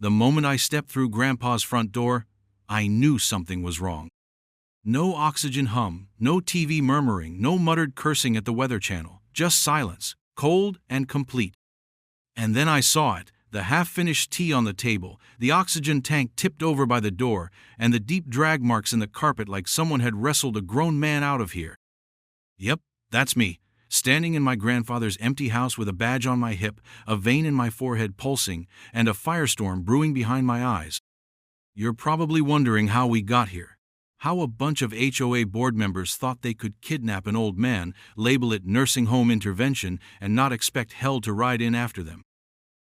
The moment I stepped through Grandpa's front door, I knew something was wrong. No oxygen hum, no TV murmuring, no muttered cursing at the Weather Channel, just silence, cold and complete. And then I saw it, the half-finished tea on the table, the oxygen tank tipped over by the door, and the deep drag marks in the carpet like someone had wrestled a grown man out of here. Yep, that's me, standing in my grandfather's empty house with a badge on my hip, a vein in my forehead pulsing, and a firestorm brewing behind my eyes. You're probably wondering how we got here. How a bunch of HOA board members thought they could kidnap an old man, label it nursing home intervention, and not expect hell to ride in after them.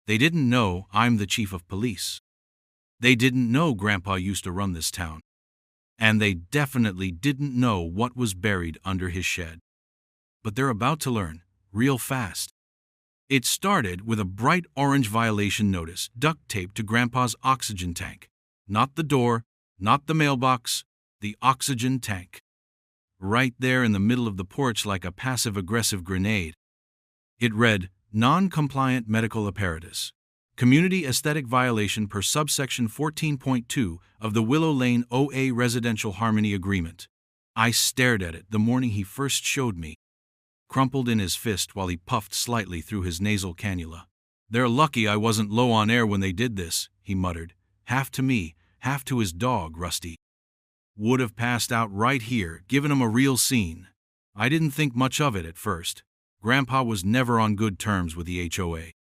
They didn't know I'm the chief of police. They didn't know Grandpa used to run this town. And they definitely didn't know what was buried under his shed. But they're about to learn, real fast. It started with a bright orange violation notice duct taped to Grandpa's oxygen tank. Not the door, not the mailbox, the oxygen tank. Right there in the middle of the porch like a passive-aggressive grenade. It read, Non-compliant medical apparatus. Community aesthetic violation per subsection 14.2 of the Willow Lane OA Residential Harmony Agreement. I stared at it the morning he first showed me, crumpled in his fist while he puffed slightly through his nasal cannula. They're lucky I wasn't low on air when they did this, he muttered. Half to me, half to his dog, Rusty. Would have passed out right here, given him a real scene. I didn't think much of it at first. Grandpa was never on good terms with the HOA.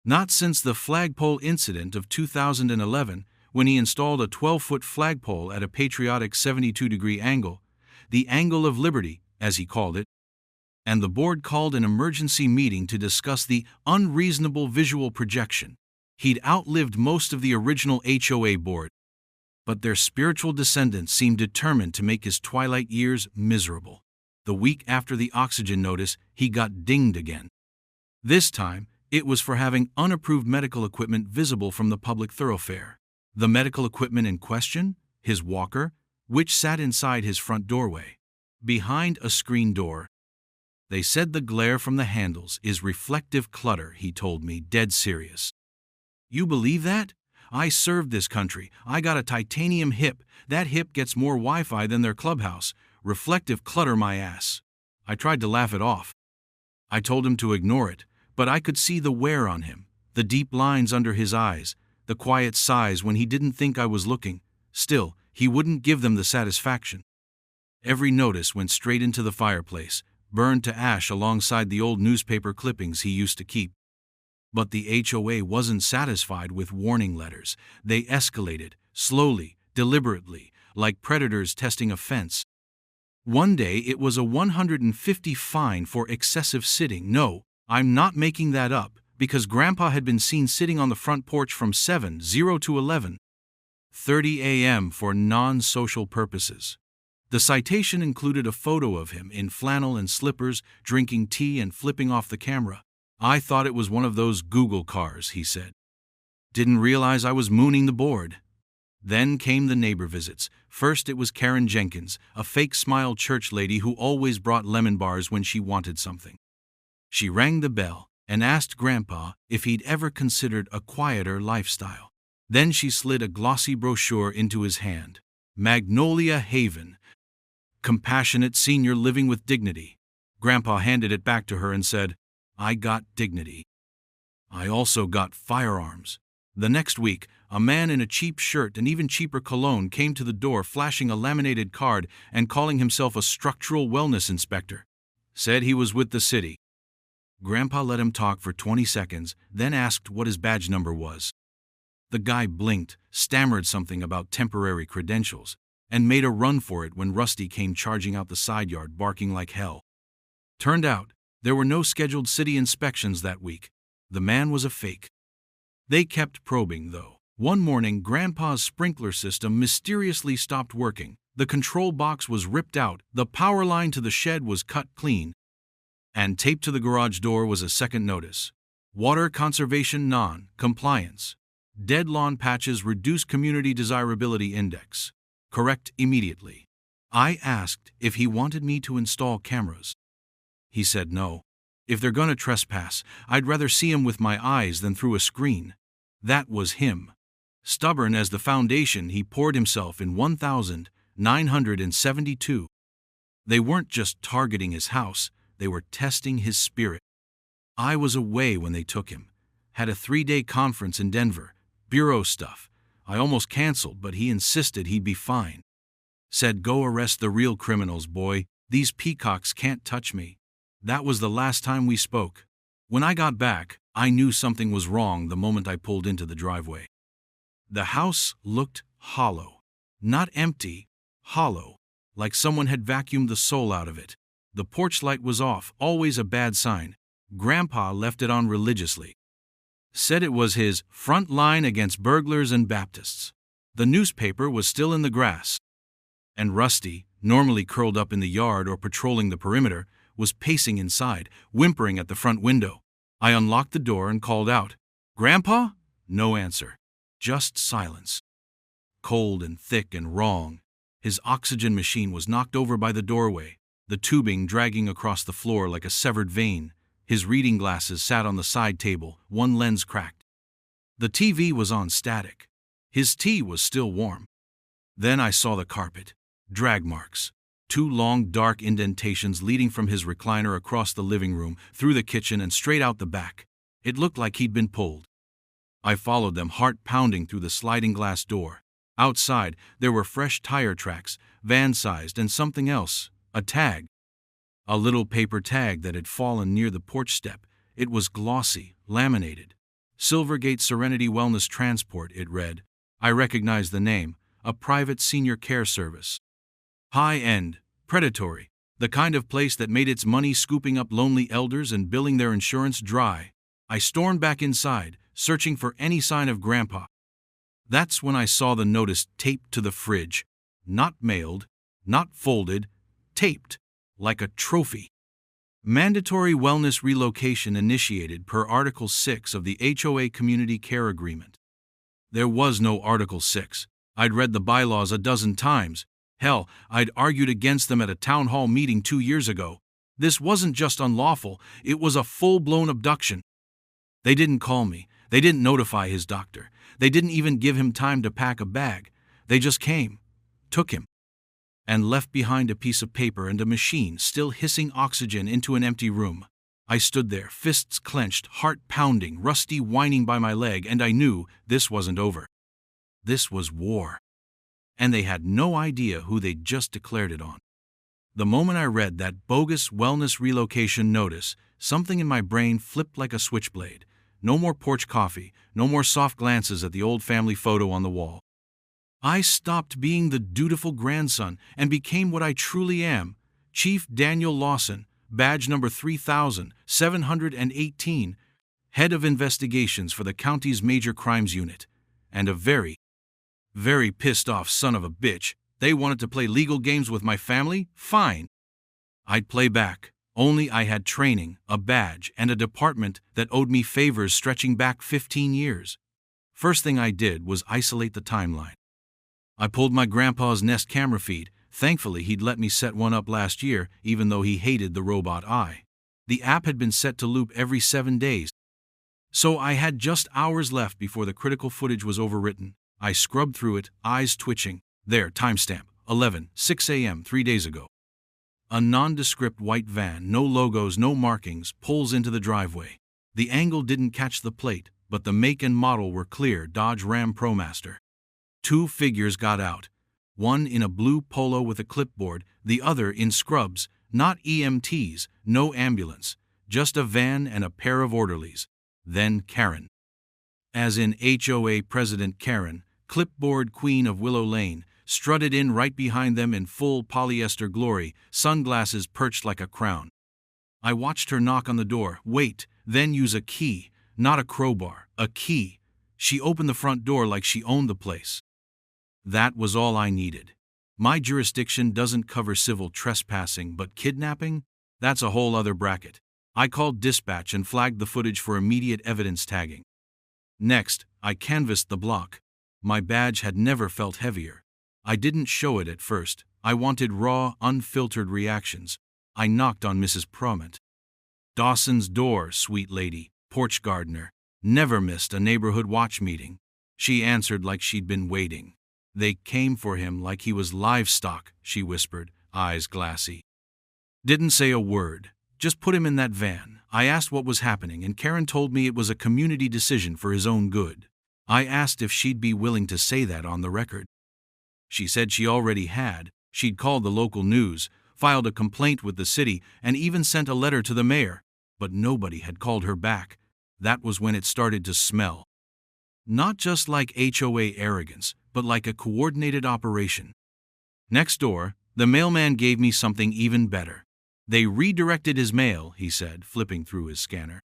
Not since the flagpole incident of 2011, when he installed a 12-foot flagpole at a patriotic 72-degree angle, the angle of liberty, as he called it, and the board called an emergency meeting to discuss the unreasonable visual projection. He'd outlived most of the original HOA board, but their spiritual descendants seemed determined to make his twilight years miserable. The week after the oxygen notice, he got dinged again. This time, it was for having unapproved medical equipment visible from the public thoroughfare. The medical equipment in question, his walker, which sat inside his front doorway, behind a screen door. They said the glare from the handles is reflective clutter, he told me, dead serious. You believe that? I served this country. I got a titanium hip. That hip gets more Wi-Fi than their clubhouse. Reflective clutter, my ass. I tried to laugh it off. I told him to ignore it, but I could see the wear on him, the deep lines under his eyes, the quiet sighs when he didn't think I was looking. Still, he wouldn't give them the satisfaction. Every notice went straight into the fireplace, burned to ash alongside the old newspaper clippings he used to keep. But the HOA wasn't satisfied with warning letters. They escalated, slowly, deliberately, like predators testing a fence. One day it was a $150 fine for excessive sitting. No, I'm not making that up, because Grandpa had been seen sitting on the front porch from 7:00 to 11:30 a.m. for non-social purposes. The citation included a photo of him in flannel and slippers, drinking tea and flipping off the camera. I thought it was one of those Google cars, he said. Didn't realize I was mooning the board. Then came the neighbor visits. First it was Karen Jenkins, a fake smile church lady who always brought lemon bars when she wanted something. She rang the bell and asked Grandpa if he'd ever considered a quieter lifestyle. Then she slid a glossy brochure into his hand. Magnolia Haven. Compassionate senior living with dignity. Grandpa handed it back to her and said, I got dignity. I also got firearms. The next week, a man in a cheap shirt and even cheaper cologne came to the door flashing a laminated card and calling himself a structural wellness inspector. Said he was with the city. Grandpa let him talk for 20 seconds, then asked what his badge number was. The guy blinked, stammered something about temporary credentials, and made a run for it when Rusty came charging out the side yard barking like hell. Turned out, there were no scheduled city inspections that week. The man was a fake. They kept probing, though. One morning, Grandpa's sprinkler system mysteriously stopped working. The control box was ripped out, the power line to the shed was cut clean, and taped to the garage door was a second notice. Water conservation non-compliance. Dead lawn patches reduce community desirability index. Correct immediately. I asked if he wanted me to install cameras. He said no. If they're gonna trespass, I'd rather see him with my eyes than through a screen. That was him. Stubborn as the foundation he poured himself in 1972. They weren't just targeting his house, they were testing his spirit. I was away when they took him. Had a 3-day conference in Denver. Bureau stuff. I almost canceled, but he insisted he'd be fine. Said, "Go arrest the real criminals, boy. These peacocks can't touch me." That was the last time we spoke. When I got back, I knew something was wrong the moment I pulled into the driveway. The house looked hollow. Not empty, hollow, like someone had vacuumed the soul out of it. The porch light was off, always a bad sign. Grandpa left it on religiously. Said it was his front line against burglars and Baptists. The newspaper was still in the grass. And Rusty, normally curled up in the yard or patrolling the perimeter, was pacing inside, whimpering at the front window. I unlocked the door and called out, "Grandpa?" No answer. Just silence. Cold and thick and wrong. His oxygen machine was knocked over by the doorway, the tubing dragging across the floor like a severed vein. His reading glasses sat on the side table, one lens cracked. The TV was on static. His tea was still warm. Then I saw the carpet. Drag marks. 2 long, dark indentations leading from his recliner across the living room, through the kitchen and straight out the back. It looked like he'd been pulled. I followed them, heart pounding, through the sliding glass door. Outside, there were fresh tire tracks, van-sized, and something else, a tag. A little paper tag that had fallen near the porch step. It was glossy, laminated. Silvergate Serenity Wellness Transport, it read. I recognized the name, a private senior care service. High-end, predatory, the kind of place that made its money scooping up lonely elders and billing their insurance dry. I stormed back inside, searching for any sign of Grandpa. That's when I saw the notice taped to the fridge. Not mailed, not folded, taped, like a trophy. Mandatory wellness relocation initiated per Article 6 of the HOA Community Care Agreement. There was no Article 6. I'd read the bylaws a dozen times. Hell, I'd argued against them at a town hall meeting 2 years ago. This wasn't just unlawful, it was a full-blown abduction. They didn't call me. They didn't notify his doctor. They didn't even give him time to pack a bag. They just came, took him, and left behind a piece of paper and a machine still hissing oxygen into an empty room. I stood there, fists clenched, heart pounding, Rusty whining by my leg, and I knew this wasn't over. This was war. And they had no idea who they'd just declared it on. The moment I read that bogus wellness relocation notice, something in my brain flipped like a switchblade. No more porch coffee, no more soft glances at the old family photo on the wall. I stopped being the dutiful grandson and became what I truly am, Chief Daniel Lawson, badge number 3718, head of investigations for the county's major crimes unit, and a very pissed off son of a bitch. They wanted to play legal games with my family? Fine. I'd play back. Only I had training, a badge, and a department that owed me favors stretching back 15 years. First thing I did was isolate the timeline. I pulled my grandpa's Nest camera feed. Thankfully, he'd let me set one up last year, even though he hated the robot eye. The app had been set to loop every 7 days. So I had just hours left before the critical footage was overwritten. I scrubbed through it, eyes twitching. There, timestamp, 11:06 a.m. 3 days ago. A nondescript white van, no logos, no markings, pulls into the driveway. The angle didn't catch the plate, but the make and model were clear: Dodge Ram ProMaster. 2 figures got out, one in a blue polo with a clipboard, the other in scrubs, not EMTs, no ambulance, just a van and a pair of orderlies. Then Karen. As in HOA President Karen, clipboard queen of Willow Lane, strutted in right behind them in full polyester glory, sunglasses perched like a crown. I watched her knock on the door, wait, then use a key, not a crowbar, a key. She opened the front door like she owned the place. That was all I needed. My jurisdiction doesn't cover civil trespassing, but kidnapping? That's a whole other bracket. I called dispatch and flagged the footage for immediate evidence tagging. Next, I canvassed the block. My badge had never felt heavier. I didn't show it at first. I wanted raw, unfiltered reactions. I knocked on Mrs. Promet. Dawson's door, sweet lady, porch gardener. Never missed a neighborhood watch meeting. She answered like she'd been waiting. They came for him like he was livestock, she whispered, eyes glassy. Didn't say a word. Just put him in that van. I asked what was happening, and Karen told me it was a community decision for his own good. I asked if she'd be willing to say that on the record. She said she already had. She'd called the local news, filed a complaint with the city, and even sent a letter to the mayor. But nobody had called her back. That was when it started to smell. Not just like HOA arrogance, but like a coordinated operation. Next door, the mailman gave me something even better. They redirected his mail, he said, flipping through his scanner.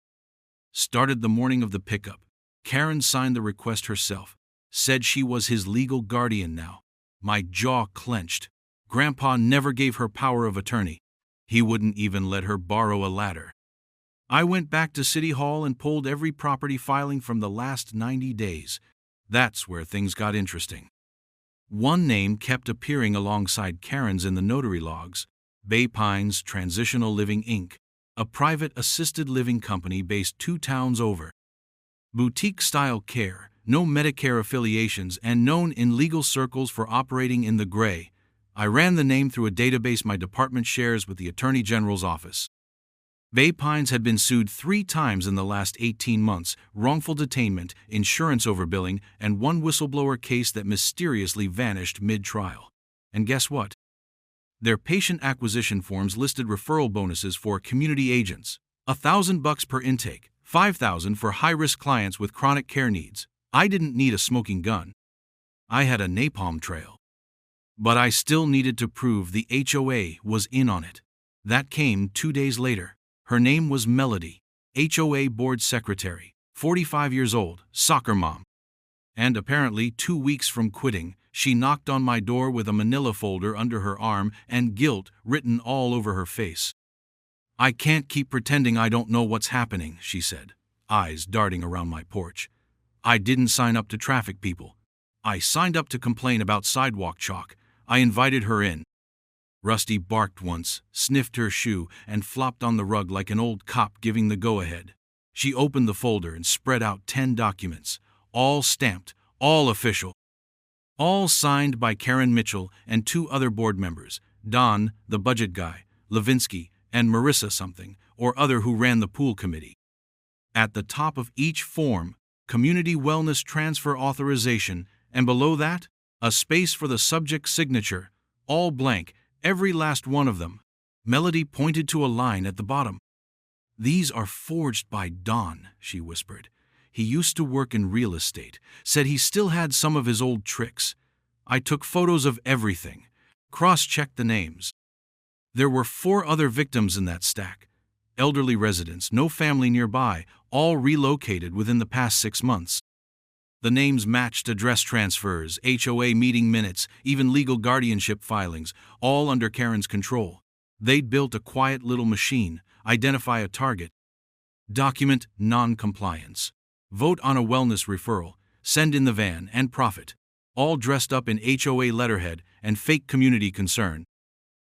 Started the morning of the pickup. Karen signed the request herself. Said she was his legal guardian now. My jaw clenched. Grandpa never gave her power of attorney. He wouldn't even let her borrow a ladder. I went back to City Hall and pulled every property filing from the last 90 days. That's where things got interesting. One name kept appearing alongside Karen's in the notary logs: Bay Pines Transitional Living Inc., a private assisted living company based 2 towns over. Boutique-style care, no Medicare affiliations, and known in legal circles for operating in the gray. I ran the name through a database my department shares with the Attorney General's office. Bay Pines had been sued 3 times in the last 18 months: wrongful detainment, insurance overbilling, and one whistleblower case that mysteriously vanished mid-trial. And guess what? Their patient acquisition forms listed referral bonuses for community agents: $1,000 per intake, $5,000 for high-risk clients with chronic care needs. I didn't need a smoking gun. I had a napalm trail. But I still needed to prove the HOA was in on it. That came 2 days later. Her name was Melody, HOA board secretary, 45 years old, soccer mom. And apparently 2 weeks from quitting, she knocked on my door with a manila folder under her arm and guilt written all over her face. I can't keep pretending I don't know what's happening, she said, eyes darting around my porch. I didn't sign up to traffic people. I signed up to complain about sidewalk chalk. I invited her in. Rusty barked once, sniffed her shoe, and flopped on the rug like an old cop giving the go-ahead. She opened the folder and spread out 10 documents, all stamped, all official. All signed by Karen Mitchell and 2 other board members, Don, the budget guy, Levinsky, and Marissa something or other who ran the pool committee. At the top of each form, Community Wellness Transfer Authorization, and below that, a space for the subject signature, all blank, every last one of them. Melody pointed to a line at the bottom. These are forged by Don, she whispered. He used to work in real estate, said he still had some of his old tricks. I took photos of everything, cross-checked the names. There were 4 other victims in that stack. Elderly residents, no family nearby, all relocated within the past 6 months. The names matched address transfers, HOA meeting minutes, even legal guardianship filings, all under Karen's control. They'd built a quiet little machine: identify a target, document non-compliance, vote on a wellness referral, send in the van, and profit. All dressed up in HOA letterhead and fake community concern.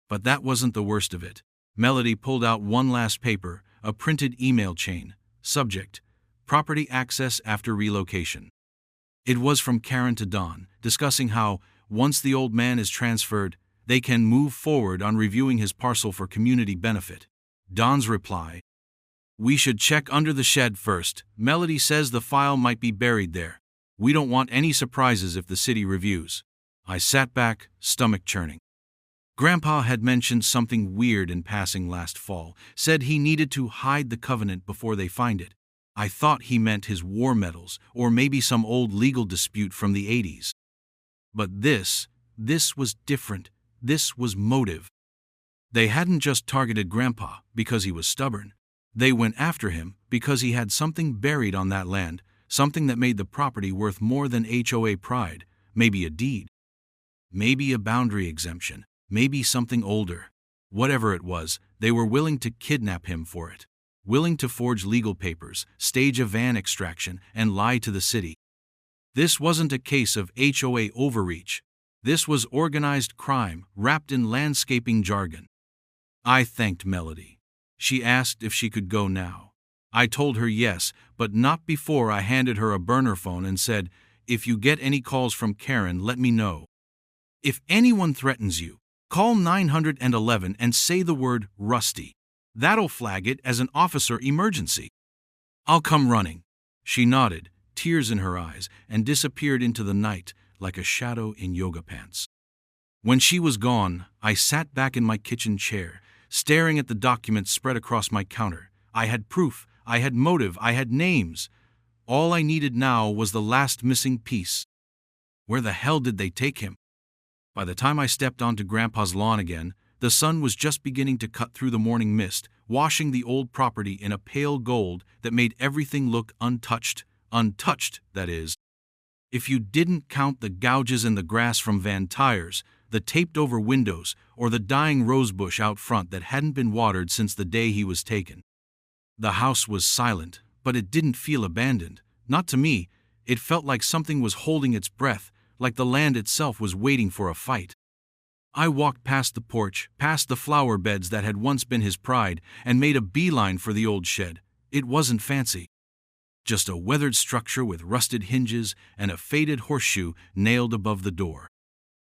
But that wasn't the worst of it. Melody pulled out one last paper, a printed email chain. Subject: property access after relocation. It was from Karen to Don, discussing how, once the old man is transferred, they can move forward on reviewing his parcel for community benefit. Don's reply: we should check under the shed first. Melody says the file might be buried there. We don't want any surprises if the city reviews. I sat back, stomach churning. Grandpa had mentioned something weird in passing last fall, said he needed to hide the covenant before they find it. I thought he meant his war medals, or maybe some old legal dispute from the 80s. But this was different. This was motive. They hadn't just targeted Grandpa because he was stubborn. They went after him because he had something buried on that land, something that made the property worth more than HOA pride, maybe a deed, maybe a boundary exemption, maybe something older. Whatever it was, they were willing to kidnap him for it. Willing to forge legal papers, stage a van extraction, and lie to the city. This wasn't a case of HOA overreach. This was organized crime wrapped in landscaping jargon. I thanked Melody. She asked if she could go now. I told her yes, but not before I handed her a burner phone and said, If you get any calls from Karen, let me know. If anyone threatens you, call 911 and say the word Rusty. That'll flag it as an officer emergency. I'll come running." She nodded, tears in her eyes, and disappeared into the night like a shadow in yoga pants. When she was gone, I sat back in my kitchen chair, staring at the documents spread across my counter. I had proof, I had motive, I had names. All I needed now was the last missing piece. Where the hell did they take him? By the time I stepped onto Grandpa's lawn again, the sun was just beginning to cut through the morning mist, washing the old property in a pale gold that made everything look untouched. Untouched, that is. If you didn't count the gouges in the grass from Van tires, the taped-over windows, or the dying rosebush out front that hadn't been watered since the day he was taken. The house was silent, but it didn't feel abandoned. Not to me. It felt like something was holding its breath, like the land itself was waiting for a fight. I walked past the porch, past the flower beds that had once been his pride, and made a beeline for the old shed. It wasn't fancy. Just a weathered structure with rusted hinges and a faded horseshoe nailed above the door.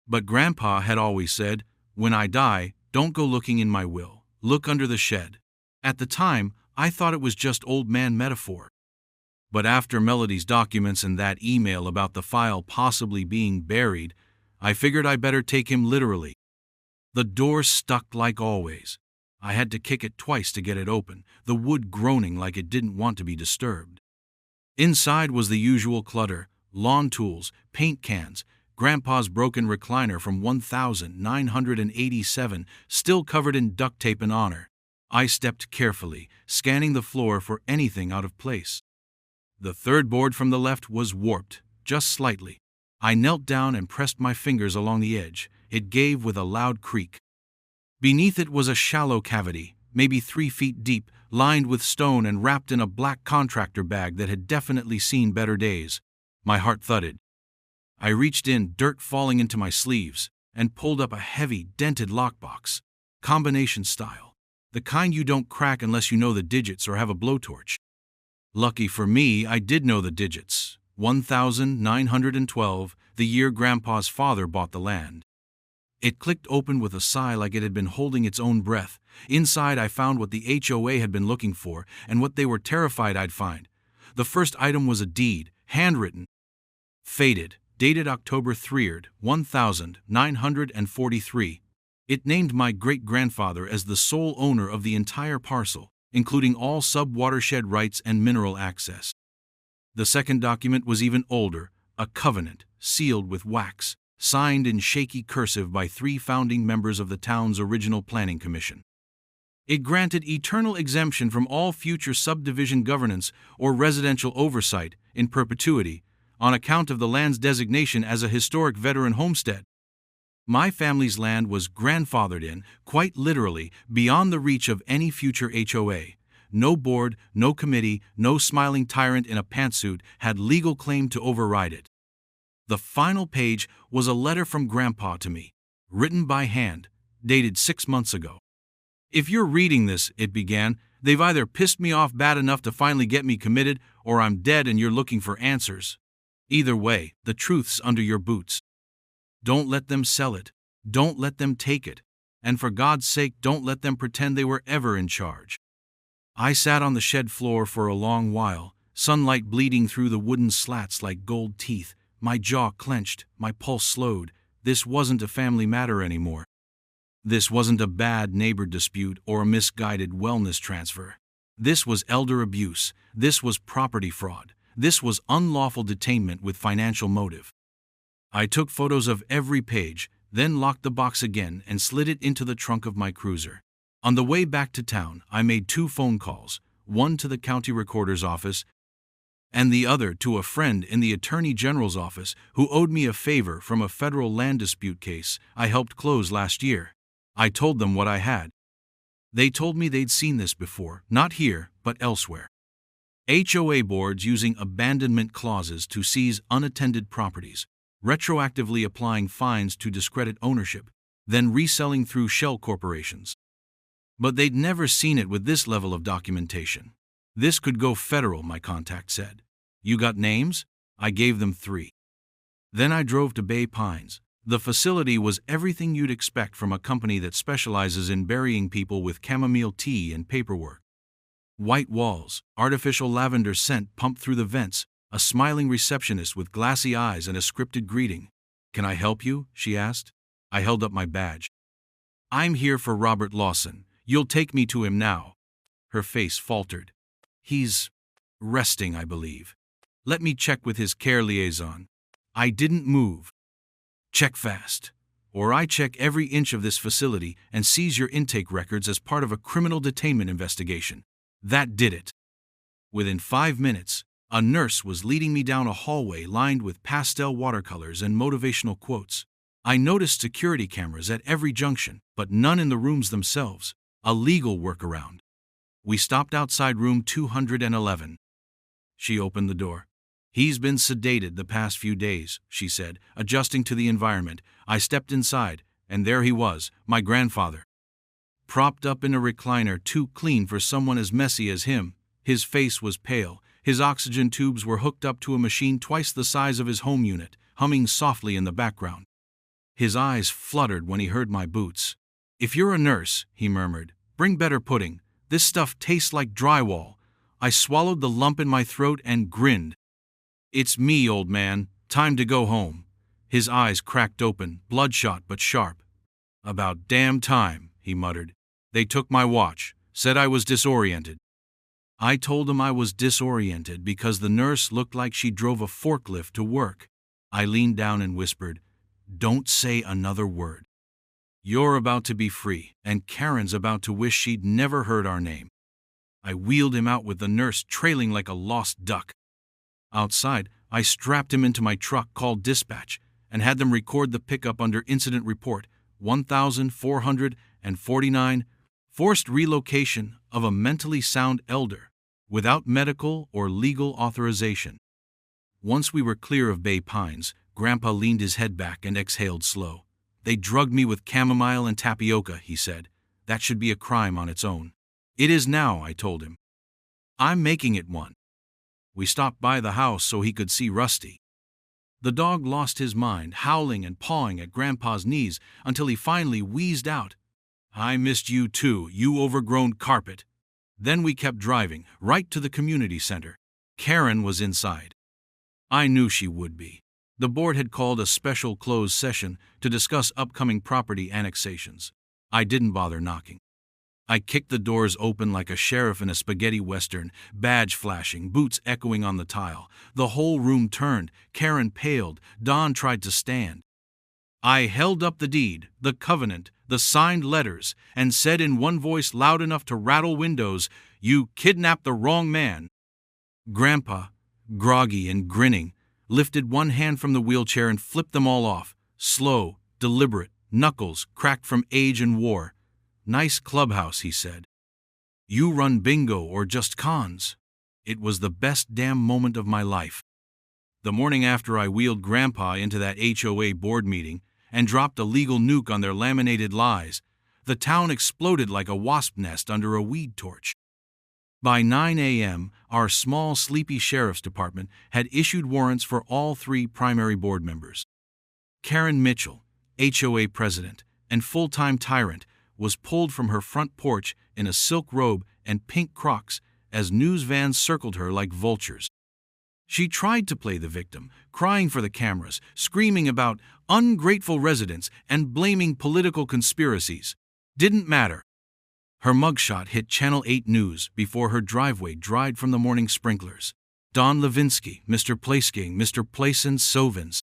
But Grandpa had always said, "When I die, don't go looking in my will. Look under the shed." At the time, I thought it was just old man metaphor. But after Melody's documents and that email about the file possibly being buried, I figured I better take him literally. The door stuck like always. I had to kick it twice to get it open, the wood groaning like it didn't want to be disturbed. Inside was the usual clutter: lawn tools, paint cans, Grandpa's broken recliner from 1987, still covered in duct tape in honor. I stepped carefully, scanning the floor for anything out of place. The third board from the left was warped, just slightly. I knelt down and pressed my fingers along the edge. It gave with a loud creak. Beneath it was a shallow cavity, maybe 3 feet deep, lined with stone and wrapped in a black contractor bag that had definitely seen better days. My heart thudded. I reached in, dirt falling into my sleeves, and pulled up a heavy, dented lockbox. Combination style. The kind you don't crack unless you know the digits or have a blowtorch. Lucky for me, I did know the digits. 1912, the year Grandpa's father bought the land. It clicked open with a sigh like it had been holding its own breath. Inside I found what the HOA had been looking for and what they were terrified I'd find. The first item was a deed, handwritten. Faded, dated October 3rd, 1943. It named my great-grandfather as the sole owner of the entire parcel, including all sub-watershed rights and mineral access. The second document was even older, a covenant, sealed with wax, signed in shaky cursive by 3 founding members of the town's original planning commission. It granted eternal exemption from all future subdivision governance or residential oversight in perpetuity, on account of the land's designation as a historic veteran homestead. My family's land was grandfathered in, quite literally, beyond the reach of any future HOA. No board, no committee, no smiling tyrant in a pantsuit had legal claim to override it. The final page was a letter from Grandpa to me, written by hand, dated 6 months ago. "If you're reading this," it began, "they've either pissed me off bad enough to finally get me committed, or I'm dead and you're looking for answers. Either way, the truth's under your boots. Don't let them sell it. Don't let them take it. And for God's sake, don't let them pretend they were ever in charge." I sat on the shed floor for a long while, sunlight bleeding through the wooden slats like gold teeth, my jaw clenched, my pulse slowed. This wasn't a family matter anymore. This wasn't a bad neighbor dispute or a misguided wellness transfer. This was elder abuse. This was property fraud. This was unlawful detainment with financial motive. I took photos of every page, then locked the box again and slid it into the trunk of my cruiser. On the way back to town, I made 2 phone calls, one to the county recorder's office and the other to a friend in the Attorney General's office who owed me a favor from a federal land dispute case I helped close last year. I told them what I had. They told me they'd seen this before, not here, but elsewhere. HOA boards using abandonment clauses to seize unattended properties, retroactively applying fines to discredit ownership, then reselling through shell corporations. But they'd never seen it with this level of documentation. This could go federal, my contact said. "You got names?" I gave them 3. Then I drove to Bay Pines. The facility was everything you'd expect from a company that specializes in burying people with chamomile tea and paperwork. White walls, artificial lavender scent pumped through the vents, a smiling receptionist with glassy eyes and a scripted greeting. "Can I help you?" she asked. I held up my badge. "I'm here for Robert Lawson. You'll take me to him now." Her face faltered. "He's resting, I believe. Let me check with his care liaison." I didn't move. "Check fast, or I check every inch of this facility and seize your intake records as part of a criminal detainment investigation." That did it. Within 5 minutes, a nurse was leading me down a hallway lined with pastel watercolors and motivational quotes. I noticed security cameras at every junction, but none in the rooms themselves, a legal workaround. We stopped outside room 211. She opened the door. "He's been sedated the past few days," she said, adjusting to the environment. I stepped inside, and there he was, my grandfather. Propped up in a recliner too clean for someone as messy as him. His face was pale. His oxygen tubes were hooked up to a machine twice the size of his home unit, humming softly in the background. His eyes fluttered when he heard my boots. "If you're a nurse," he murmured, "bring better pudding. This stuff tastes like drywall." I swallowed the lump in my throat and grinned. "It's me, old man. Time to go home." His eyes cracked open, bloodshot but sharp. "About damn time," he muttered. "They took my watch, said I was disoriented." I told him I was disoriented because the nurse looked like she drove a forklift to work. I leaned down and whispered, "Don't say another word. You're about to be free, and Karen's about to wish she'd never heard our name." I wheeled him out with the nurse trailing like a lost duck. Outside, I strapped him into my truck called dispatch and had them record the pickup under incident report 1449, forced relocation of a mentally sound elder without medical or legal authorization. Once we were clear of Bay Pines, Grandpa leaned his head back and exhaled slow. "They drugged me with chamomile and tapioca," he said. "That should be a crime on its own." "It is now," I told him. "I'm making it one." We stopped by the house so he could see Rusty. The dog lost his mind, howling and pawing at Grandpa's knees until he finally wheezed out, "I missed you too, you overgrown carpet." Then we kept driving, right to the community center. Karen was inside. I knew she would be. The board had called a special closed session to discuss upcoming property annexations. I didn't bother knocking. I kicked the doors open like a sheriff in a spaghetti western, badge flashing, boots echoing on the tile. The whole room turned. Karen paled. Don tried to stand. I held up the deed, the covenant, the signed letters, and said in one voice loud enough to rattle windows, "You kidnapped the wrong man." Grandpa, groggy and grinning, lifted one hand from the wheelchair and flipped them all off. Slow, deliberate, knuckles cracked from age and war. "Nice clubhouse," he said. "You run bingo or just cons." It was the best damn moment of my life. The morning after I wheeled Grandpa into that HOA board meeting and dropped a legal nuke on their laminated lies, the town exploded like a wasp nest under a weed torch. By 9 a.m., our small, sleepy sheriff's department had issued warrants for all 3 primary board members. Karen Mitchell, HOA president and full-time tyrant, was pulled from her front porch in a silk robe and pink Crocs as news vans circled her like vultures. She tried to play the victim, crying for the cameras, screaming about ungrateful residents and blaming political conspiracies. Didn't matter. Her mugshot hit Channel 8 News before her driveway dried from the morning sprinklers. Don Levinsky, Mr. Placeking, Mr. Placen Sovins.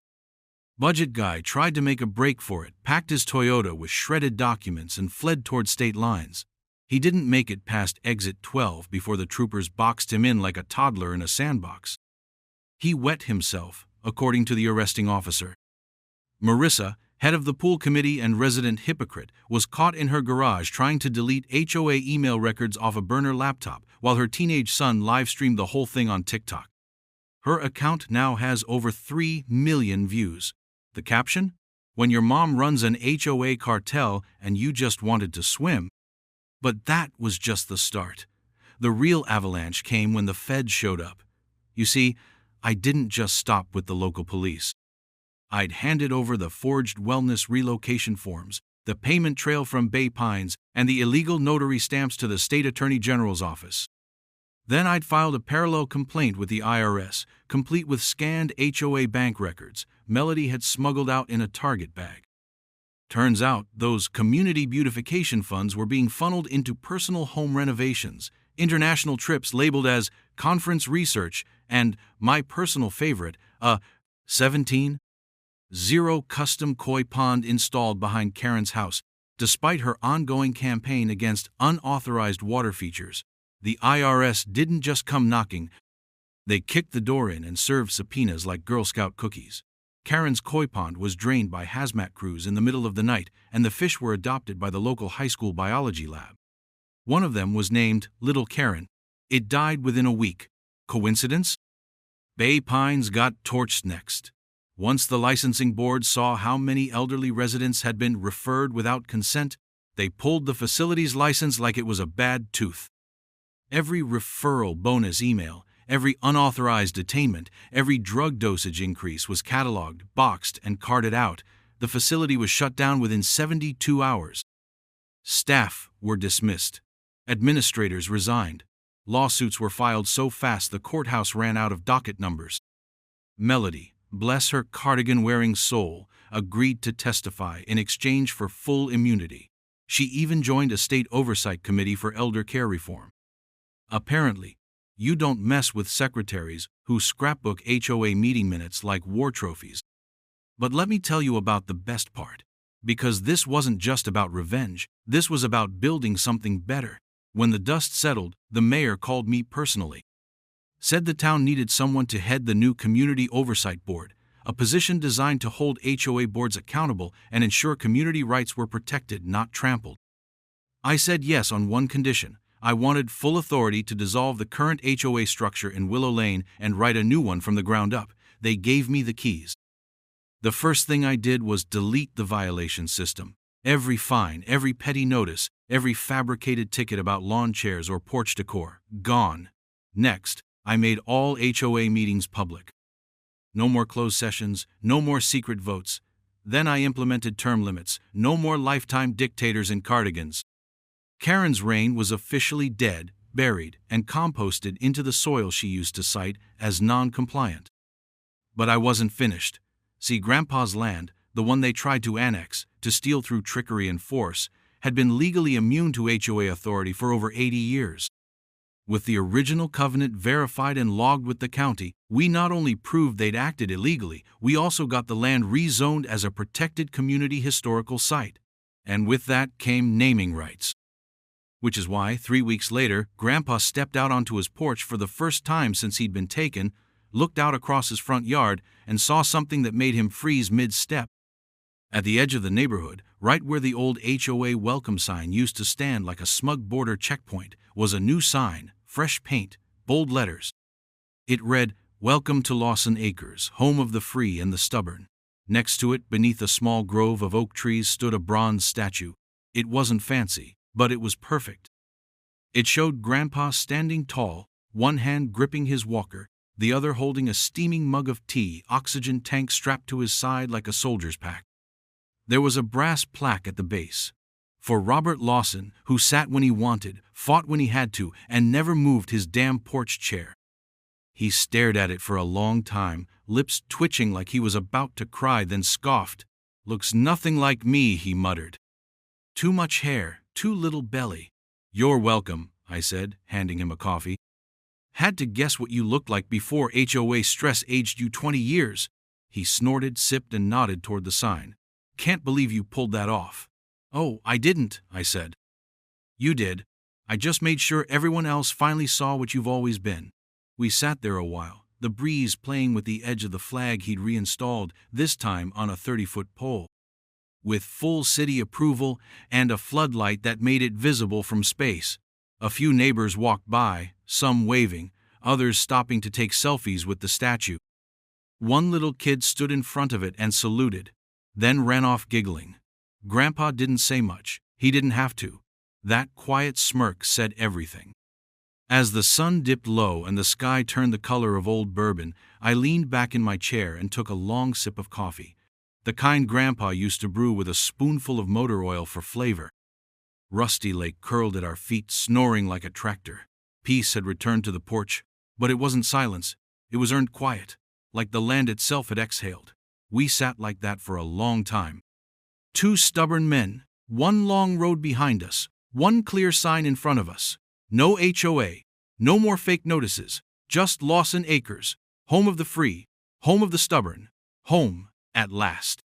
Budget guy tried to make a break for it, packed his Toyota with shredded documents and fled toward state lines. He didn't make it past exit 12 before the troopers boxed him in like a toddler in a sandbox. He wet himself, according to the arresting officer. Marissa, head of the pool committee and resident hypocrite, was caught in her garage trying to delete HOA email records off a burner laptop while her teenage son live-streamed the whole thing on TikTok. Her account now has over 3 million views. The caption? "When your mom runs an HOA cartel and you just wanted to swim." But that was just the start. The real avalanche came when the feds showed up. You see, I didn't just stop with the local police. I'd handed over the forged wellness relocation forms, the payment trail from Bay Pines, and the illegal notary stamps to the state attorney general's office. Then I'd filed a parallel complaint with the IRS, complete with scanned HOA bank records Melody had smuggled out in a Target bag. Turns out, those community beautification funds were being funneled into personal home renovations, international trips labeled as conference research, and, my personal favorite, a 17-0 custom koi pond installed behind Karen's house. Despite her ongoing campaign against unauthorized water features, the IRS didn't just come knocking. They kicked the door in and served subpoenas like Girl Scout cookies. Karen's koi pond was drained by hazmat crews in the middle of the night, and the fish were adopted by the local high school biology lab. One of them was named Little Karen. It died within a week. Coincidence? Bay Pines got torched next. Once the licensing board saw how many elderly residents had been referred without consent, they pulled the facility's license like it was a bad tooth. Every referral bonus email, every unauthorized detainment, every drug dosage increase was cataloged, boxed, and carted out. The facility was shut down within 72 hours. Staff were dismissed. Administrators resigned. Lawsuits were filed so fast the courthouse ran out of docket numbers. Melody, bless her cardigan-wearing soul, agreed to testify in exchange for full immunity. She even joined a state oversight committee for elder care reform. Apparently, you don't mess with secretaries who scrapbook HOA meeting minutes like war trophies. But let me tell you about the best part. Because this wasn't just about revenge, this was about building something better. When the dust settled, the mayor called me personally. Said the town needed someone to head the new Community Oversight Board, a position designed to hold HOA boards accountable and ensure community rights were protected, not trampled. I said yes on one condition. I wanted full authority to dissolve the current HOA structure in Willow Lane and write a new one from the ground up. They gave me the keys. The first thing I did was delete the violation system. Every fine, every petty notice, every fabricated ticket about lawn chairs or porch decor, gone. Next, I made all HOA meetings public. No more closed sessions, no more secret votes. Then I implemented term limits, no more lifetime dictators in cardigans. Karen's reign was officially dead, buried, and composted into the soil she used to cite as non-compliant. But I wasn't finished. See, Grandpa's land, the one they tried to annex, to steal through trickery and force, had been legally immune to HOA authority for over 80 years. With the original covenant verified and logged with the county, we not only proved they'd acted illegally, we also got the land rezoned as a protected community historical site. And with that came naming rights. Which is why, 3 weeks later, Grandpa stepped out onto his porch for the first time since he'd been taken, looked out across his front yard, and saw something that made him freeze mid-step. At the edge of the neighborhood, right where the old HOA welcome sign used to stand like a smug border checkpoint, was a new sign, fresh paint, bold letters. It read, "Welcome to Lawson Acres, home of the free and the stubborn." Next to it, beneath a small grove of oak trees, stood a bronze statue. It wasn't fancy, but it was perfect. It showed Grandpa standing tall, one hand gripping his walker, the other holding a steaming mug of tea, oxygen tank strapped to his side like a soldier's pack. There was a brass plaque at the base. For Robert Lawson, who sat when he wanted, fought when he had to, and never moved his damn porch chair. He stared at it for a long time, lips twitching like he was about to cry, then scoffed. "Looks nothing like me," he muttered. "Too much hair, too little belly." "You're welcome," I said, handing him a coffee. "Had to guess what you looked like before HOA stress aged you 20 years. He snorted, sipped, and nodded toward the sign. "Can't believe you pulled that off." "Oh, I didn't," I said. "You did. I just made sure everyone else finally saw what you've always been." We sat there a while, the breeze playing with the edge of the flag he'd reinstalled, this time on a 30-foot pole. With full city approval and a floodlight that made it visible from space. A few neighbors walked by, some waving, others stopping to take selfies with the statue. One little kid stood in front of it and saluted, then ran off giggling. Grandpa didn't say much. He didn't have to. That quiet smirk said everything. As the sun dipped low and the sky turned the color of old bourbon, I leaned back in my chair and took a long sip of coffee, The kind Grandpa used to brew with a spoonful of motor oil for flavor. Rusty lay curled at our feet, snoring like a tractor. Peace had returned to the porch, but it wasn't silence, it was earned quiet, like the land itself had exhaled. We sat like that for a long time. Two stubborn men, one long road behind us, one clear sign in front of us. No HOA, no more fake notices, just Lawson Acres, home of the free, home of the stubborn, home, at last.